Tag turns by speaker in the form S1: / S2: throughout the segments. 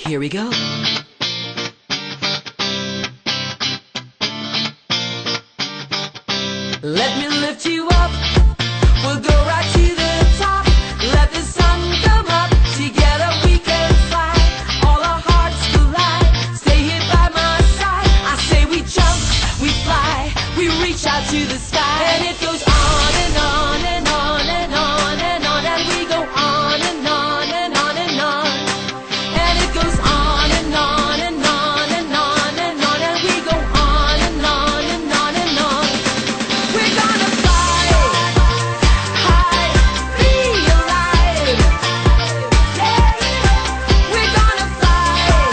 S1: Here we go. Let me lift you up. We'll go right to the top. Let the sun come up. Together we can fly. All our hearts collide. Stay here by my side. I say we jump, we fly, we reach out to the sky. And it goes on and on and on and on and on. And we go on and on and on and on. And it goes on and on and on and on and on. And we go on and on and on and on. We're gonna fly high, be alive. Yeah. We're gonna fly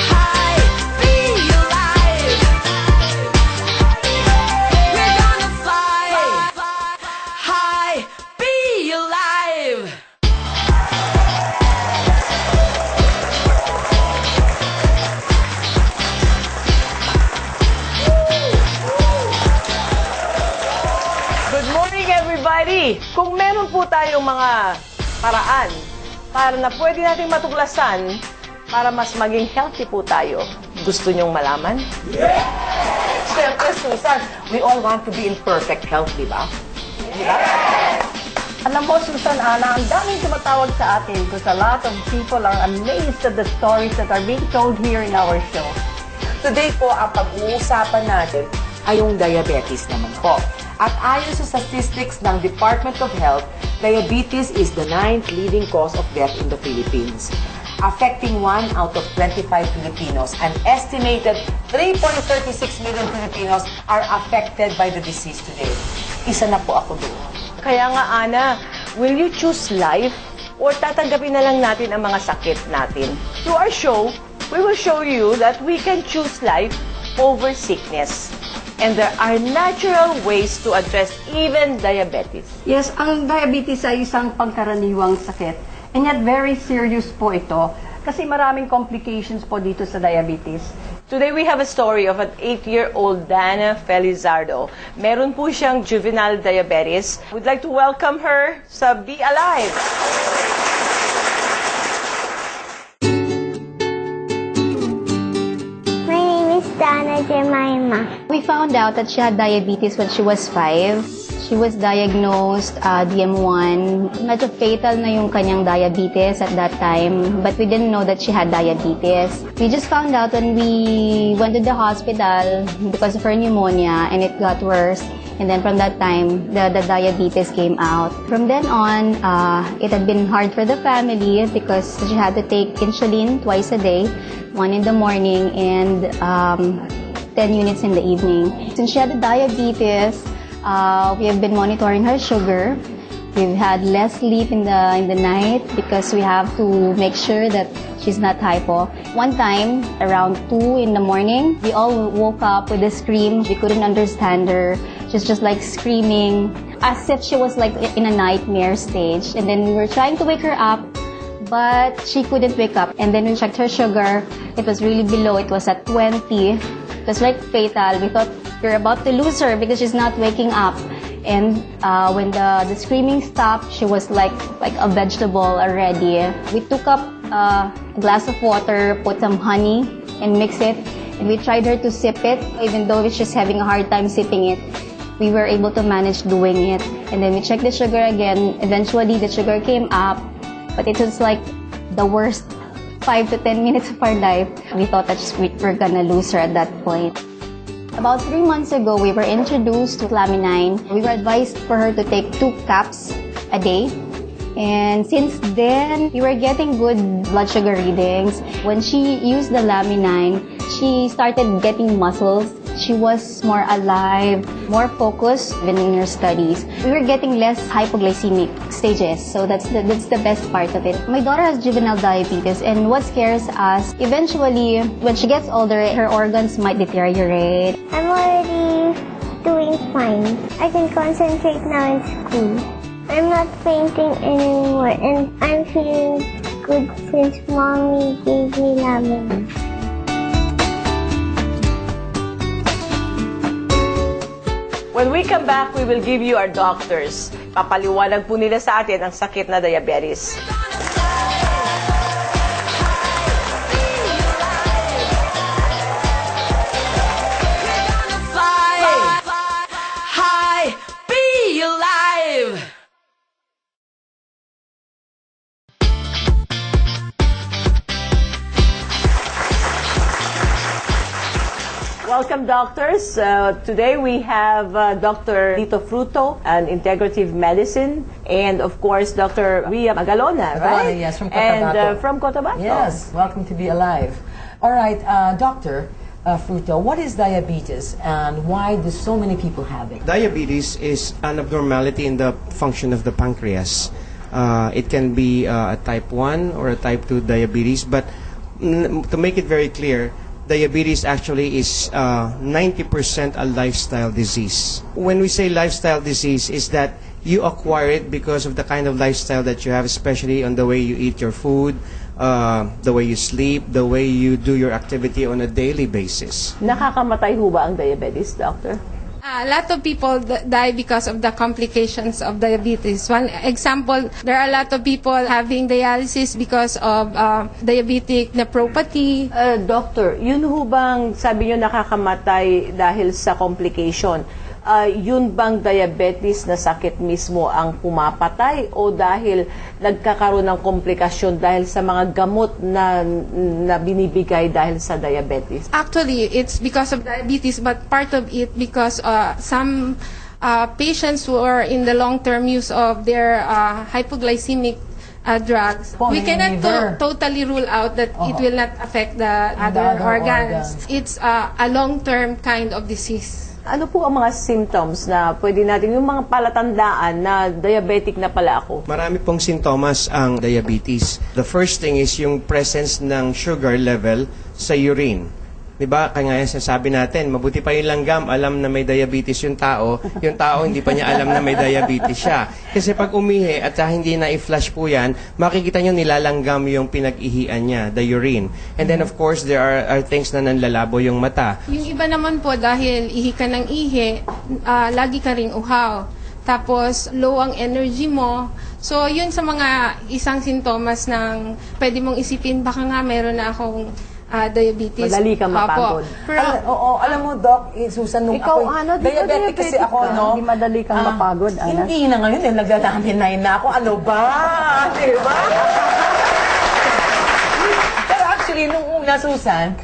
S1: high, be alive. We're gonna fly high, be alive.
S2: Good morning, everybody! Kung meron po tayong mga paraan para na pwede nating matuklasan para mas maging healthy po tayo, gusto nyong malaman? Yeah! Siyempre, Susan, we all want to be in perfect health, di ba? Di ba?
S3: Alam mo, Susan, Ana, ang daming tumatawag sa atin because a lot of people are amazed at the stories that are being told here in our show.
S2: Today po, ang pag-uusapan natin ay yung diabetes naman po. At ayon sa statistics ng Department of Health, diabetes is the 9th leading cause of death in the Philippines, affecting 1 out of 25 Filipinos. An estimated 3.36 million Filipinos are affected by the disease today. Isa na po ako doon. Kaya nga, Ana, will you choose life or tatanggapin na lang natin ang mga sakit natin? Through our show, we will show you that we can choose life over sickness. And there are natural ways to address even diabetes.
S3: Yes, ang diabetes ay isang pangkaraniwang sakit. And yet, very serious po ito. Kasi maraming complications po dito sa diabetes.
S2: Today we have a story of an 8-year-old Dana Felizardo. Meron po siyang juvenile diabetes. We'd like to welcome her sa Be Alive!
S4: My name is Dana Jemima.
S5: We found out that she had diabetes when she was 5. She was diagnosed DM1. Medyo fatal na yung kanyang diabetes at that time, but we didn't know that she had diabetes. We just found out when we went to the hospital because of her pneumonia, and it got worse. And then from that time, the diabetes came out. From then on, it had been hard for the family because she had to take insulin twice a day, 1 in the morning and 10 units in the evening. Since she had diabetes, we have been monitoring her sugar. We've had less sleep in the night because we have to make sure that she's not hypo. One time, around 2 in the morning, we all woke up with a scream. We couldn't understand her. She's just like screaming as if she was like in a nightmare stage. And then we were trying to wake her up, but she couldn't wake up. And then we checked her sugar. It was really below. It was at 20. It was like fatal. We thought we're about to lose her because she's not waking up. And when the screaming stopped, she was like a vegetable already. We took up a glass of water, put some honey, and mix it. And we tried her to sip it, even though she's having a hard time sipping it. We were able to manage doing it. And then we checked the sugar again. Eventually, the sugar came up, but it was like the worst 5 to 10 minutes of our life. We thought that we're gonna lose her at that point. About 3 months ago, we were introduced to Flaminine. We were advised for her to take 2 caps a day. And since then, we were getting good blood sugar readings. When she used the Laminine, she started getting muscles. She was more alive, more focused even in her studies. We were getting less hypoglycemic stages, so that's the best part of it. My daughter has juvenile diabetes, and what scares us, eventually, when she gets older, her organs might deteriorate.
S4: I'm already doing fine. I can concentrate now in school. I'm not fainting anymore, and I'm feeling good since Mommy gave me lemon.
S2: When we come back, we will give you our doctors. Papaliwanag po nila sa atin ang sakit na diabetes.
S3: Welcome, doctors. Today we have Dr. Lito Fruto, an integrative medicine, and of course, Dr. Ria Magalona, right?
S2: Yes, from
S3: And
S2: Cotabato.
S3: from Cotabato.
S2: Yes, welcome to Be Alive. All right, Dr. Fruto, what is diabetes and why do so many people have it?
S6: Diabetes is an abnormality in the function of the pancreas. It can be a type 1 or a type 2 diabetes, but to make it very clear, diabetes actually is 90% a lifestyle disease. When we say lifestyle disease, is that you acquire it because of the kind of lifestyle that you have, especially on the way you eat your food, the way you sleep, the way you do your activity on a daily basis.
S3: Nakakamatay ho ba ang diabetes, doctor?
S7: A lot of people die because of the complications of diabetes. One example, there are a lot of people having dialysis because of diabetic nephropathy.
S3: Doctor, yun ho bang sabi nyo nakakamatay dahil sa complication? Yun bang diabetes na sakit mismo ang pumapatay o dahil nagkakaroon ng komplikasyon dahil sa mga gamot na binibigay dahil sa diabetes?
S7: Actually, it's because of diabetes, but part of it because some patients who are in the long-term use of their hypoglycemic drugs, we cannot totally rule out that it will not affect the other organs. It's a long-term kind of disease.
S3: Ano po ang mga symptoms na pwede natin, yung mga palatandaan na diabetic na pala ako?
S6: Marami pong sintomas ang diabetes. The first thing is yung presence ng sugar level sa urine. Diba? Kaya nga sasabi natin, mabuti pa yung langgam, alam na may diabetes yung tao hindi pa niya alam na may diabetes siya. Kasi pag umihi at hindi na i-flush po yan, makikita nyo nilalanggam yung pinag-ihian niya, the urine. And then of course, there are things na nanlalabo yung mata.
S7: Yung iba naman po, dahil ihi ka ng ihi, lagi ka ring uhaw. Tapos, low ang energy mo. So, yun sa mga isang sintomas ng pwede mong isipin, baka nga meron na akong diabetes.
S3: Madali kang mapagod.
S7: Pero,
S2: alam mo, Doc, Susan, nung
S3: Ikaw,
S2: ako,
S3: di ba
S2: diabetic kasi ako,
S3: ka?
S2: no?
S3: Hindi madali kang mapagod, Ana.
S2: Hindi na ngayon, nagdadamin na ako. Ano ba? Di ba? Pero actually, nung una, Susan,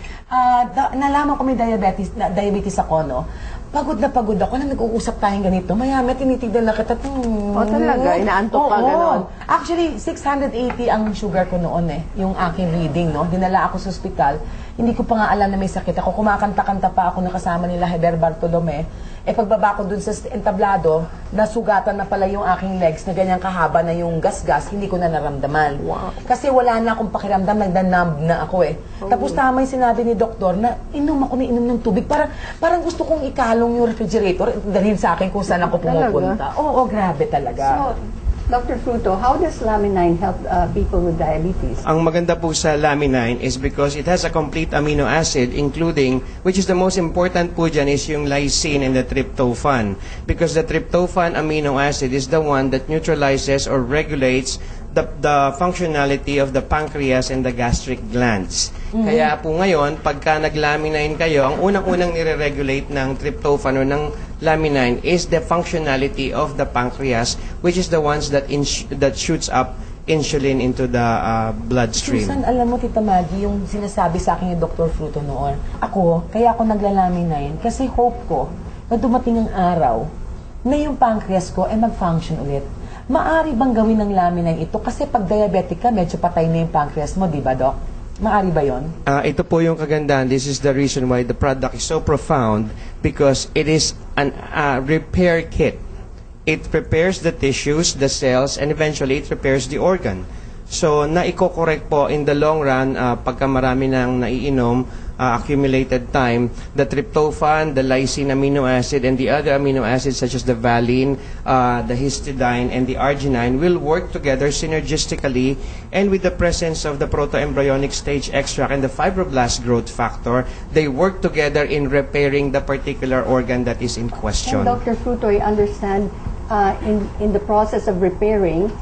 S2: nalaman ko may diabetes ako, no? Pagod na pagod ako na nag-uusap tayong ganito. Maya-maya tinitignan na kita.
S3: Talaga? Inaantok ka, ganon?
S2: Actually, 680 ang sugar ko noon yung aking reading, no? Dinala ako sa ospital. Hindi ko pa nga alam na may sakit ako. Kumakanta-kanta pa ako nakasama nila Heber Bartolome. Pagbaba ko dun sa entablado, nasugatan na pala yung aking legs na ganyang kahaba na yung gas-gas, hindi ko na naramdaman.
S3: Wow.
S2: Kasi wala na akong pakiramdam, nagdanumb na ako Tapos tama yung sinabi ni doktor na inom ng tubig. Parang gusto kong ikalong yung refrigerator, dalhin sa akin kung saan ako pumupunta. Oo, grabe talaga.
S3: So, Dr. Fruto, how does Lamine help people with diabetes?
S6: Ang maganda po sa Lamine is because it has a complete amino acid including, which is the most important po dyan, is yung lysine and the tryptophan. Because the tryptophan amino acid is the one that neutralizes or regulates the functionality of the pancreas and the gastric glands. Kaya po ngayon, pagka nag-laminin kayo, ang unang-unang nire-regulate ng tryptophan o ng laminin is the functionality of the pancreas, which is the ones that shoots up insulin into the bloodstream.
S2: Susan, alam mo, Tita Maggie, yung sinasabi sa akin yung Dr. Fruto noon, kaya ako naglalaminin kasi hope ko na dumating ang araw na yung pancreas ko ay mag-function ulit. Maari bang gawin ng laminin ito? Kasi pag diabetic ka, medyo patay na yung pancreas mo, di ba, Doc? Maari ba yun?
S6: Ito po yung kagandahan. This is the reason why the product is so profound because it is a repair kit. It repairs the tissues, the cells, and eventually it repairs the organ. So, naiko-correct po in the long run, pagka marami nang naiinom, accumulated time, the tryptophan, the lysine amino acid, and the other amino acids such as the valine, the histidine, and the arginine will work together synergistically, and with the presence of the protoembryonic stage extract and the fibroblast growth factor, they work together in repairing the particular organ that is in question.
S3: And Dr. Fruto, I understand in the process of repairing,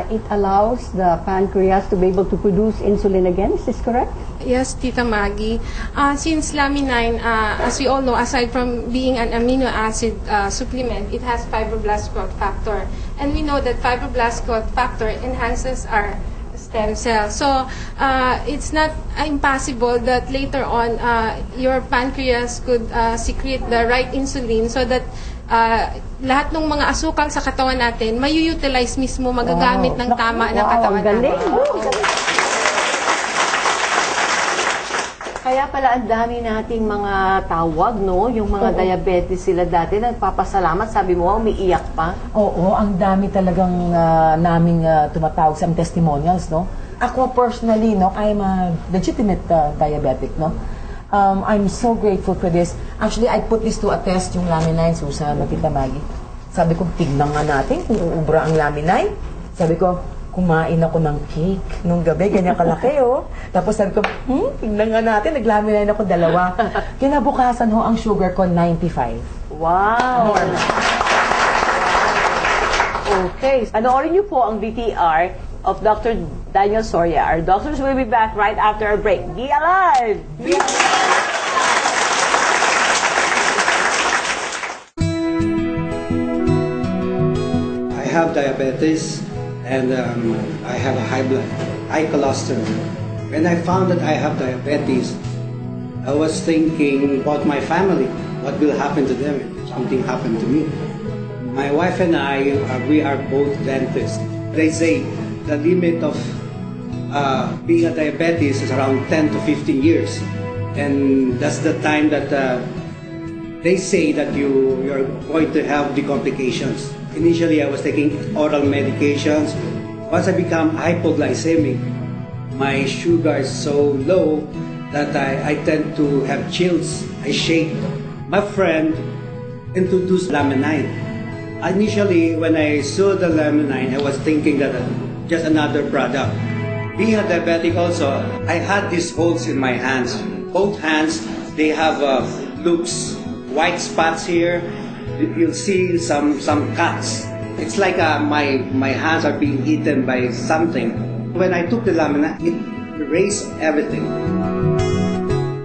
S3: it allows the pancreas to be able to produce insulin again. Is this correct?
S7: yes, Tita Maggie. Since Lamine, as we all know, aside from being an amino acid supplement, it has fibroblast growth factor. And we know that fibroblast growth factor enhances our stem cell. So, it's not impossible that later on, your pancreas could secrete the right insulin so that lahat ng mga asukal sa katawan natin, may-utilize mismo, magagamit ng tama ng katawan natin.
S3: Kaya pala ang dami nating mga tawag, no? Yung mga diabetes sila dati, nagpapasalamat. Sabi mo, umiiyak pa.
S2: Oo, ang dami talagang naming tumatawag sa testimonials, no? Ako personally, no, I'm a legitimate diabetic, no? I'm so grateful for this. Actually, I put this to a test, yung laminine, Susan, Tita Maggie. Sabi ko, tignan nga natin kung uubra ang laminine. Sabi ko, kumain ako ng cake nung gabi, ganyan kalaki, oh. Tapos sabi ko, tignan nga natin, naglaminine ako 2. Kinabukasan ho, ang sugar ko, 95.
S3: Wow! Okay. Panoorin niyo po ang VTR of Dr. Daniel Soria. Our doctors will be back right after our break. Be alive! Be alive!
S8: I have diabetes and I have a high cholesterol. When I found that I have diabetes, I was thinking about my family. What will happen to them if something happened to me? My wife and I, we are both dentists. They say the limit of being a diabetes is around 10 to 15 years. And that's the time that they say that you're going to have the complications. Initially, I was taking oral medications. Once I become hypoglycemic, my sugar is so low that I tend to have chills. I shake. My friend introduced laminine. Initially, when I saw the laminine, I was thinking that just another product. Being a diabetic also, I had these holes in my hands. Both hands, they have loops, white spots here. You'll see some cuts. It's like my hands are being eaten by something. When I took the lamina, it erased everything.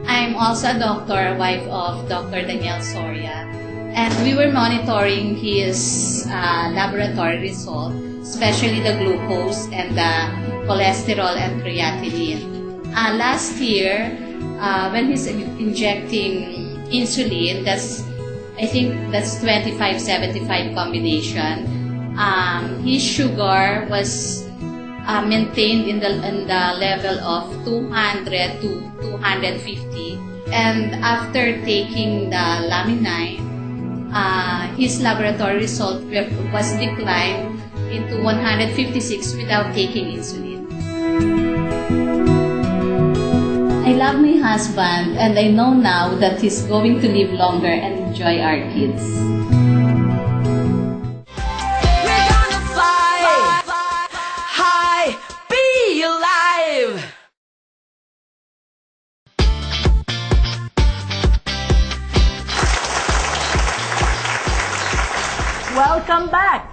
S9: I'm also a doctor, wife of Dr. Daniel Soria, and we were monitoring his laboratory result, especially the glucose and the cholesterol and creatinine. Last year, when he's injecting insulin, I think that's 25-75 combination. His sugar was maintained in the level of 200 to 250, and after taking the laminine, his laboratory result was declined into 156 without taking insulin. I love my husband, and I know now that he's going to live longer and enjoy our kids.
S1: We're gonna fly high, be alive.
S3: Welcome back!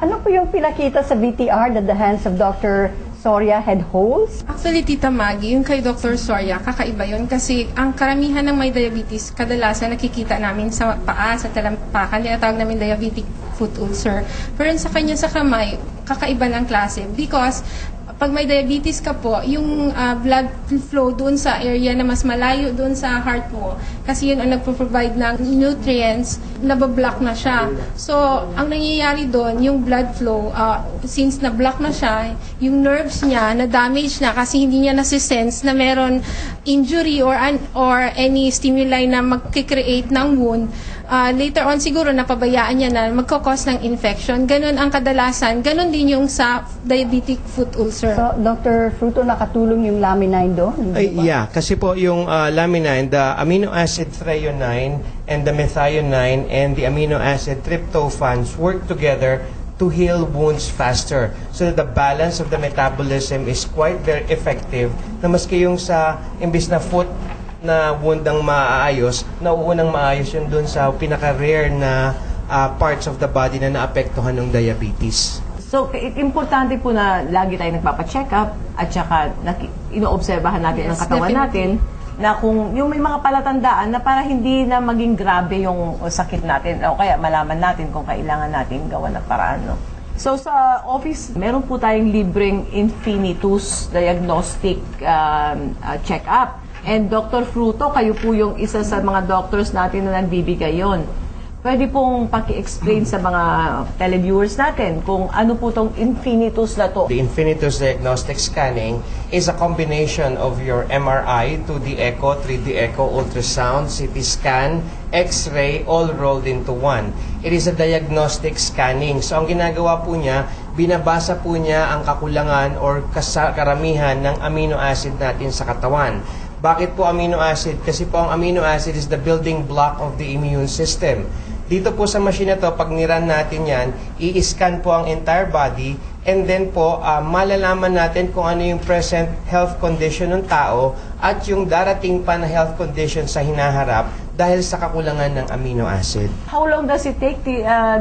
S10: Ano po yung pinakita sa VTR that the hands of Dr. Soria had holes?
S7: Actually, Tita Maggie, yung kay Dr. Soria, kakaiba yun kasi ang karamihan ng may diabetes, kadalasan nakikita namin sa paa, sa talampakan, tinatawag namin diabetic foot ulcer. Pero sa kanya sa kamay, kakaiba ng klase because pag may diabetes ka po, yung blood flow doon sa area na mas malayo doon sa heart mo, kasi yun ang nagpo-provide ng nutrients, nabablock na siya. So, ang nangyayari doon, yung blood flow, since na-block na siya, yung nerves niya, na-damage na kasi hindi niya nasisense na meron injury or any stimuli na magkikreate ng wound. Later on, siguro napabayaan niya na magkakos ng infection. Ganon ang kadalasan. Ganon din yung sa diabetic foot ulcer.
S10: So, Dr. Fruto, nakatulong yung laminine doon?
S6: Yeah, kasi po yung laminine, the amino acid threonine and the methionine and the amino acid tryptophans work together to heal wounds faster. So that the balance of the metabolism is quite very effective na maski yung sa imbis na foot na wound ang maaayos, nauunang maayos yun dun sa pinaka-rare na parts of the body na naapektuhan ng diabetes.
S3: So, importante po na lagi tayo nagpapacheck up at saka inoobserbahan natin ang katawan natin na kung yung may mga palatandaan na para hindi na maging grabe yung sakit natin o kaya malaman natin kung kailangan natin gawa ng paraan. No? So sa office, meron po tayong libreng Infinitus diagnostic check-up. And Dr. Fruto, kayo po yung isa sa mga doctors natin na nagbibigay yon. Pwede pong paki-explain sa mga televiewers natin kung ano po itong Infinitus na to.
S6: The Infinitus Diagnostic Scanning is a combination of your MRI, 2D echo, 3D echo, ultrasound, CT scan, X-ray, all rolled into one. It is a diagnostic scanning. So ang ginagawa po niya, binabasa po niya ang kakulangan or karamihan ng amino acid natin sa katawan. Bakit po amino acid? Kasi po ang amino acid is the building block of the immune system. Dito po sa machine na to, pag niran natin yan, i-scan po ang entire body and then po malalaman natin kung ano yung present health condition ng tao at yung darating pa na health condition sa hinaharap dahil sa kakulangan ng amino acid.
S3: How long does it take,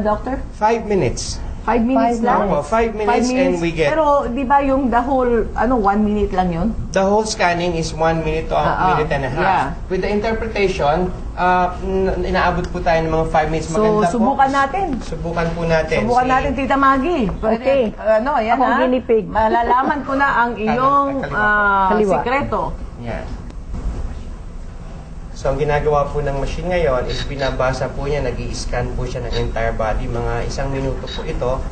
S3: doctor?
S6: 5 minutes.
S3: 5 minutes lang?
S6: Opo, 5 minutes and we get...
S3: Pero di ba yung the whole, 1 minute lang yun?
S6: The whole scanning is 1 minute to a minute and a half.
S3: Yeah.
S6: With the interpretation, inaabot po tayo ng mga 5 minutes.
S3: So, subukan natin.
S6: Subukan po natin.
S3: Subukan natin, Tita Maggie.
S10: Okay.
S3: Yan
S10: Akong guinea pig.
S3: Malalaman ko na ang iyong
S10: Kaliwa.
S3: sikreto.
S6: Yan. So, ang ginagawa po ng machine ngayon is binabasa po niya, nag-i-scan po siya ng entire body. Mga 1 minuto po ito.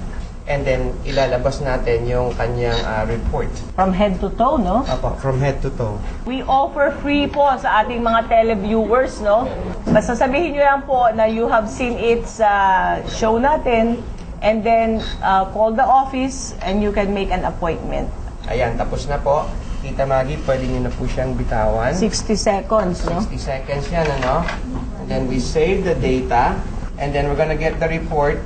S6: And then, ilalabas natin yung kanyang report.
S3: From head to toe, no?
S6: Opo, from head to toe.
S3: We offer free po sa ating mga televiewers, no? Basta sabihin nyo lang po na you have seen it sa show natin and then call the office and you can make an appointment.
S6: Ayan, tapos na po. Tita Maggie, pwede nyo na po siyang bitawan.
S3: 60 seconds, no?
S6: 60 seconds yan, ano? And then we save the data. And then we're gonna get the report.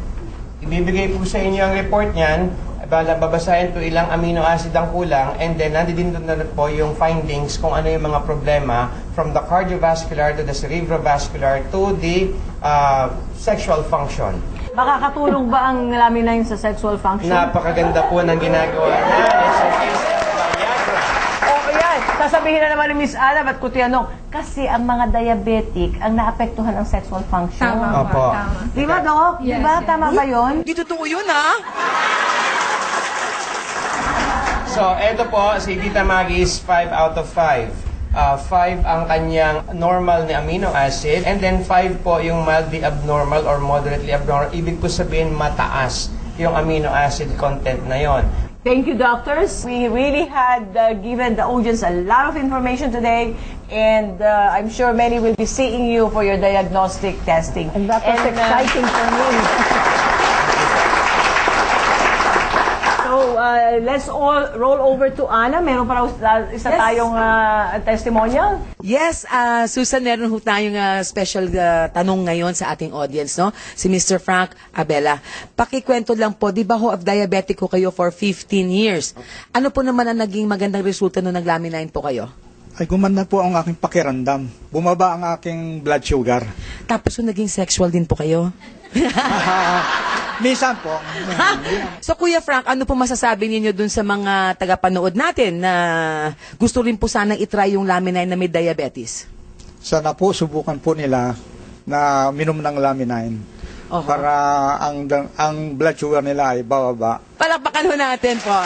S6: Ibibigay po sa inyo ang report niyan. Babasahin po ilang amino acid ang kulang. And then nandito na po yung findings kung ano yung mga problema from the cardiovascular to the cerebrovascular to the sexual function.
S3: Makakatulong ba ang laminain sa sexual function?
S6: Napakaganda po ng ginagawa niya. It's a case of Viagra.
S3: Sasabihin na naman ni Miss Ana, ba't ko tinanong? Kasi ang mga diabetic ang naapektuhan ng sexual function.
S7: Tama
S6: Opo.
S7: po, tama.
S3: Di ba, Doc?
S7: Yes,
S3: Di ba?
S7: yes.
S3: Tama ba yun?
S2: Hindi totoo yun, ha?
S6: So, eto po, si Tita Maggie is 5 out of 5. 5 ang kanyang normal na amino acid, and then 5 po yung mildly abnormal or moderately abnormal. Ibig po sabihin, mataas yung amino acid content na yon.
S3: Thank you, doctors. We really had given the audience a lot of information today, and I'm sure many will be seeing you for your diagnostic testing.
S10: And that was exciting for me.
S3: So, let's all roll over to Ana. Meron pa raw isa tayong testimonial.
S2: Yes, Susan, meron ho tayong special tanong ngayon sa ating audience, no? Si Mr. Frank Abela. Pakikwento lang po, di ba ho, diabetic ko kayo for 15 years? Ano po naman ang naging magandang resulta nung naglaminain po kayo?
S11: Ay gumanda po ang aking pakiramdam. Bumaba ang aking blood sugar.
S2: Tapos so, naging sexual din po kayo?
S11: Minsan po.
S2: So, Kuya Frank, ano po masasabi ninyo dun sa mga tagapanood natin na gusto rin po sanang itry yung laminine na may diabetes?
S11: Sana po subukan po nila na minom ng laminine. Para ang blood sugar nila ay bababa.
S2: Palakpakan ho natin po.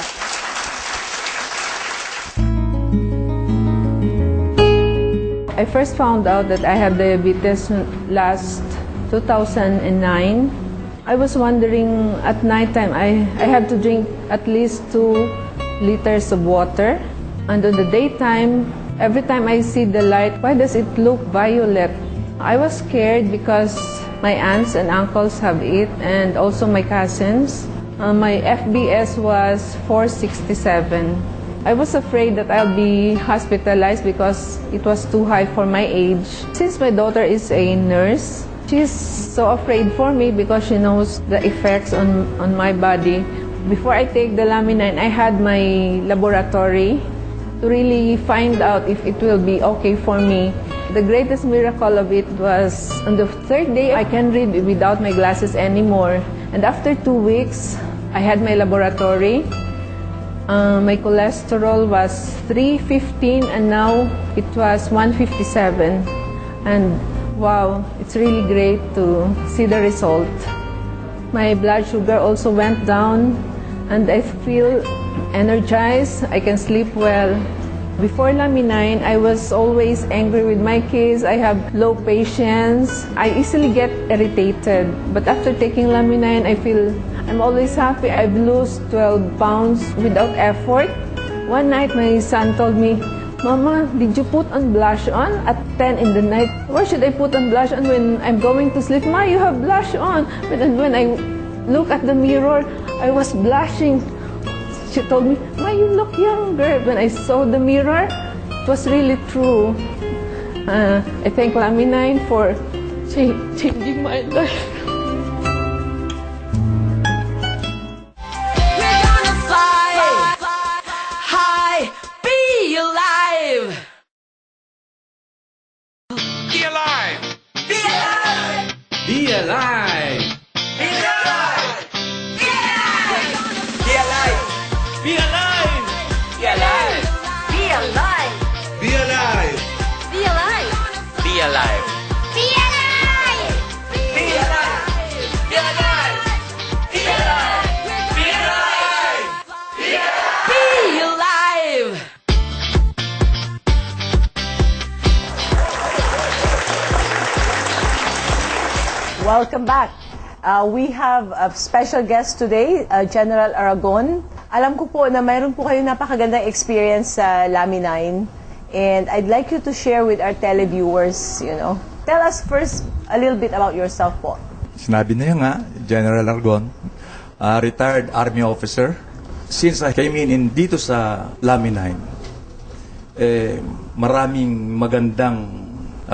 S12: I first found out that I have diabetes last 2009. I was wondering at nighttime, I have to drink at least 2 liters of water. And in the daytime, every time I see the light, why does it look violet? I was scared because my aunts and uncles have it and also my cousins. My FBS was 467. I was afraid that I'll be hospitalized because it was too high for my age. Since my daughter is a nurse, she's so afraid for me because she knows the effects on my body. Before I take the laminine, I had my laboratory to really find out if it will be okay for me. The greatest miracle of it was on the 3rd day, I can read without my glasses anymore. And after 2 weeks, I had my laboratory. My cholesterol was 315 and now it was 157. And wow, it's really great to see the result. My blood sugar also went down and I feel energized. I can sleep well. Before Lamine, I was always angry with my kids. I have low patience. I easily get irritated. But after taking Lamine, I feel I'm always happy. I've lost 12 pounds without effort. One night, my son told me, Mama, did you put on blush on at 10 in the night? Why should I put on blush on when I'm going to sleep? Ma, you have blush on. And when I look at the mirror, I was blushing. She told me, Ma, you look younger. When I saw the mirror, it was really true. I thank Lamine for changing my life.
S1: We're gonna fly high, be alive.
S13: Be alive!
S1: Be alive.
S13: Be alive!
S1: Be alive.
S13: Be alive! Be alive!
S1: Be alive. Be alive.
S13: Be alive!
S1: Be alive.
S13: Be alive!
S1: Be alive. Be alive. Be alive. Be alive. Be alive. Be alive.
S3: Welcome back. We have a special guest today, General Aragon. Alam ko po na mayroon po kayong napakagandang experience sa Lamine. And I'd like you to share with our televiewers, Tell us first a little bit about yourself po.
S14: Sinabi niya nga, General Aragon, retired Army officer. Since I came in dito sa Lamine, maraming magandang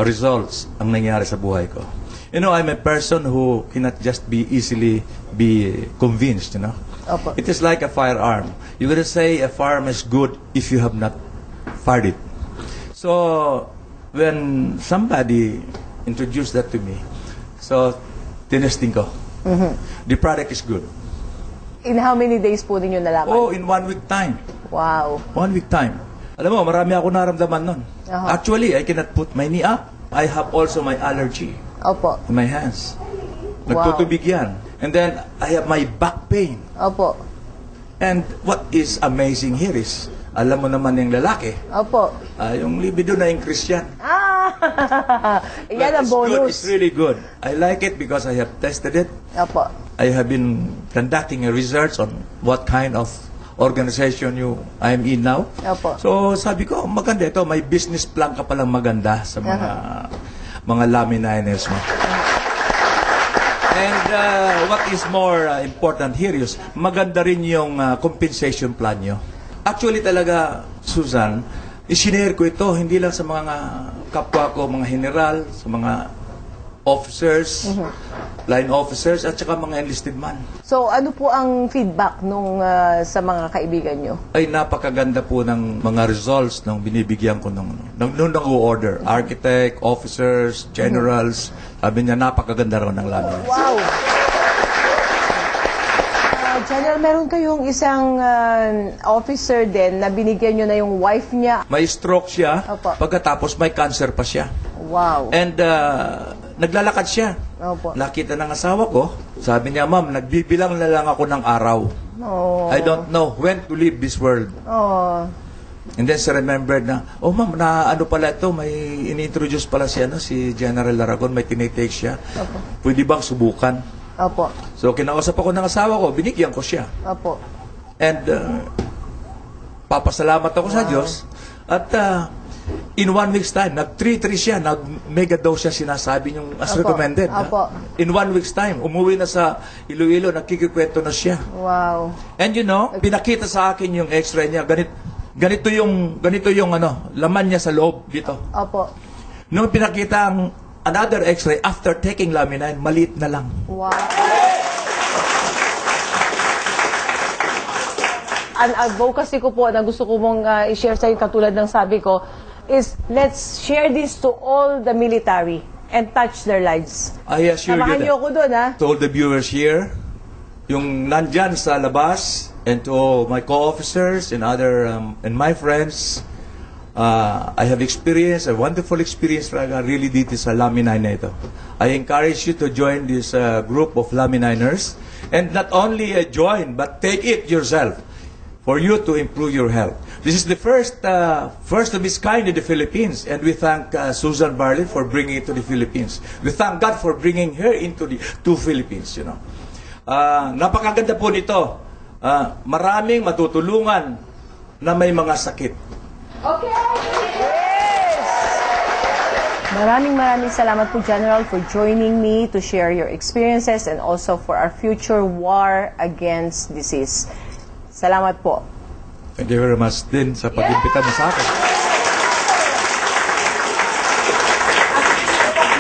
S14: results ang nangyari sa buhay ko. I'm a person who cannot just easily be convinced,
S3: Opo.
S14: It is like a firearm. You're going to say a firearm is good if you have not fired it. So, when somebody introduced that to me, so, tinesting ko. The product is good.
S3: In how many days po ninyo nalaman?
S14: Oh, in 1 week time.
S3: Wow.
S14: 1 week time. Alam mo, marami ako naramdaman nun. Actually, I cannot put my knee up. I have also my allergy.
S3: Opo.
S14: In my hands. Nagtutubig yan. And then, I have my back pain.
S3: Opo.
S14: And what is amazing here is, alam mo naman yung lalaki.
S3: Opo.
S14: Yung libido na increase yan.
S3: Yan ang bonus.
S14: Good. It's really good. I like it because I have tested it.
S3: Opo.
S14: I have been conducting a research on what kind of organization I'm in now.
S3: Opo.
S14: So, sabi ko, maganda ito. May business plan ka palang maganda sa mga Laminers mo. And what is more important here is, maganda rin yung compensation plan nyo. Actually talaga, Susan, isinare ko ito, hindi lang sa mga kapwa ko, mga general, sa mga officers, line officers, at saka mga enlisted man.
S3: So, ano po ang feedback sa mga kaibigan nyo?
S14: Ay, napakaganda po ng mga results nung binibigyan ko nung nag-order. Architect, officers, generals, sabi niya, napakaganda raw ng Lamine.
S3: Wow! General, meron kayong isang officer din na binigyan nyo na yung wife niya.
S14: May stroke siya,
S3: Opo.
S14: pagkatapos may cancer pa siya.
S3: Wow.
S14: And naglalakad siya.
S3: Opo.
S14: Nakita ng asawa ko, sabi niya, Ma'am, nagbibilang na lang ako ng araw.
S3: Oh.
S14: I don't know when to leave this world.
S3: Oh.
S14: And then she remembered na, oh ma'am, na ano pala ito, may ini-introduce pala si General Aragon, may tinitake siya.
S3: Opo.
S14: Pwede bang subukan?
S3: Opo.
S14: So kinausap ako ng asawa ko, binigyan ko siya.
S3: Opo.
S14: And papasalamat ako sa Diyos. At in 1 week's time, nag-3-3 siya, nag-mega dose siya, sinasabi niyong as
S3: Opo.
S14: recommended.
S3: Opo.
S14: In 1 week's time, umuwi na sa Iloilo, nagkikikwento na siya.
S3: Wow.
S14: And pinakita sa akin yung x-ray niya, ganito yung laman niya sa loob dito.
S3: Opo.
S14: Nung pinakita ang another x-ray after taking Lamine, maliit na lang.
S3: Wow. Ang advocacy ko po na gusto ko mong i-share sa iyo, katulad ng sabi ko, is let's share this to all the military and touch their lives.
S14: I assure
S3: Samahan
S14: you
S3: niyo ako doon, ha?
S14: to all the viewers here, yung nandyan sa labas, and to all my co-officers and other and my friends, I have experienced, a wonderful experience really dito sa Lamini na ito. I encourage you to join this group of Lamininers. And not only join, but take it yourself for you to improve your health. This is the first of its kind in the Philippines, and we thank Susan Barlett for bringing it to the Philippines. We thank God for bringing her into the Philippines. Napakaganda po nito. Maraming matutulungan na may mga sakit.
S3: Okay! Yes! Maraming salamat po, General, for joining me to share your experiences and also for our future war against disease. Salamat po.
S14: Thank you very much din sa pag-imbita mo sa akin.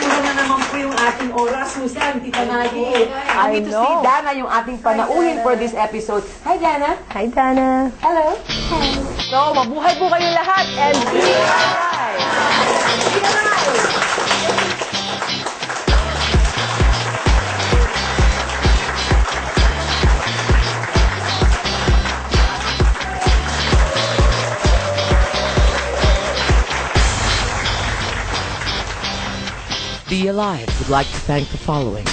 S2: Na naman po yung ating oras, Susan, Tita Maggie.
S3: I
S2: to
S3: know.
S2: si Dana, yung ating panauhin for this episode. Hi, Dana.
S3: Hi, Dana.
S2: Hello.
S4: Hi.
S3: So, mabuhay po kayong lahat and be alive! Be alive!
S15: Be Alive would like to thank the following: